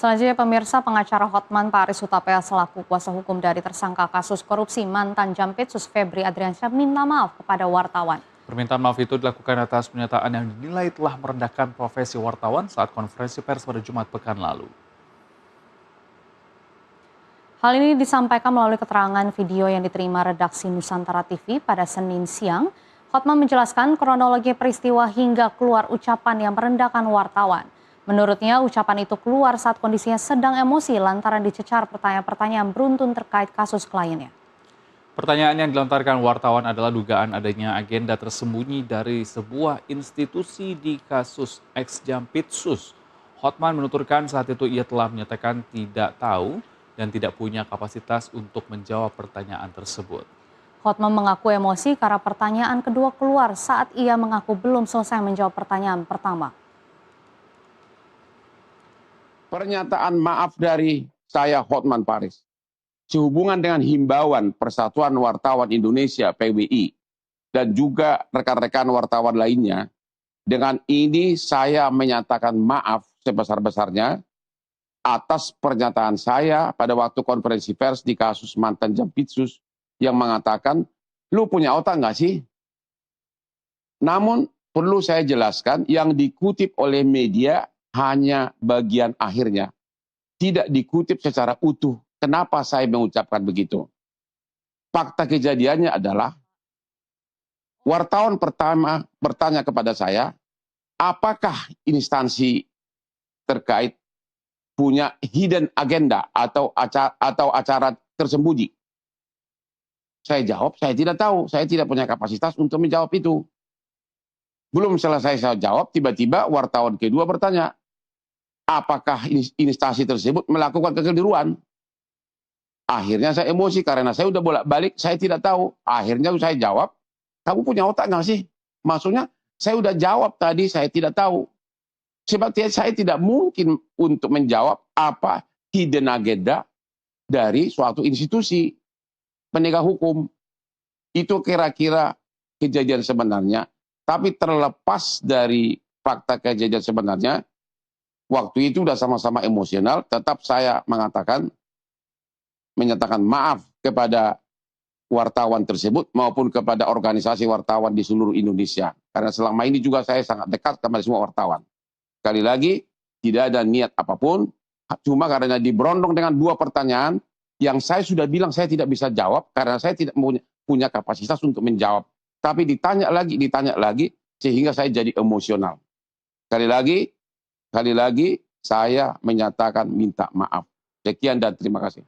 Selanjutnya pemirsa, pengacara Hotman Paris Hutapea selaku kuasa hukum dari tersangka kasus korupsi mantan Jampitsus Febri Adriansyah minta maaf kepada wartawan. Permintaan maaf itu dilakukan atas pernyataan yang dinilai telah merendahkan profesi wartawan saat konferensi pers pada Jumat pekan lalu. Hal ini disampaikan melalui keterangan video yang diterima redaksi Nusantara TV pada Senin siang. Hotman menjelaskan kronologi peristiwa hingga keluar ucapan yang merendahkan wartawan. Menurutnya, ucapan itu keluar saat kondisinya sedang emosi lantaran dicecar pertanyaan-pertanyaan beruntun terkait kasus kliennya. Pertanyaan yang dilontarkan wartawan adalah dugaan adanya agenda tersembunyi dari sebuah institusi di kasus ex-Jampitsus. Hotman menuturkan saat itu ia telah menyatakan tidak tahu dan tidak punya kapasitas untuk menjawab pertanyaan tersebut. Hotman mengaku emosi karena pertanyaan kedua keluar saat ia mengaku belum selesai menjawab pertanyaan pertama. Pernyataan maaf dari saya Hotman Paris sehubungan dengan himbauan Persatuan Wartawan Indonesia PWI dan juga rekan-rekan wartawan lainnya. Dengan ini saya menyatakan maaf sebesar-besarnya atas pernyataan saya pada waktu konferensi pers di kasus mantan Jampitsus yang mengatakan, lu punya otak nggak sih? Namun perlu saya jelaskan yang dikutip oleh media hanya bagian akhirnya. Tidak dikutip secara utuh. Kenapa saya mengucapkan begitu? Fakta kejadiannya adalah wartawan pertama bertanya kepada saya, apakah instansi terkait punya hidden agenda atau acara tersembunyi? Saya jawab, saya tidak tahu. Saya tidak punya kapasitas untuk menjawab itu. Belum selesai saya jawab, tiba-tiba wartawan kedua bertanya, apakah instansi tersebut melakukan kekeliruan? Akhirnya saya emosi karena saya udah bolak-balik, saya tidak tahu. Akhirnya saya jawab, kamu punya otak nggak sih? Maksudnya saya udah jawab tadi, saya tidak tahu. Sebab saya tidak mungkin untuk menjawab apa hidden agenda dari suatu institusi penegak hukum. Itu kira-kira kejadian sebenarnya. Tapi terlepas dari fakta kejadian sebenarnya, waktu itu udah sama-sama emosional, tetap saya menyatakan maaf kepada wartawan tersebut maupun kepada organisasi wartawan di seluruh Indonesia. Karena selama ini juga saya sangat dekat kepada semua wartawan. Sekali lagi, tidak ada niat apapun, cuma karena diberondong dengan dua pertanyaan yang saya sudah bilang saya tidak bisa jawab karena saya tidak punya kapasitas untuk menjawab. Tapi ditanya lagi, sehingga saya jadi emosional. Sekali lagi, saya menyatakan minta maaf. Sekian dan terima kasih.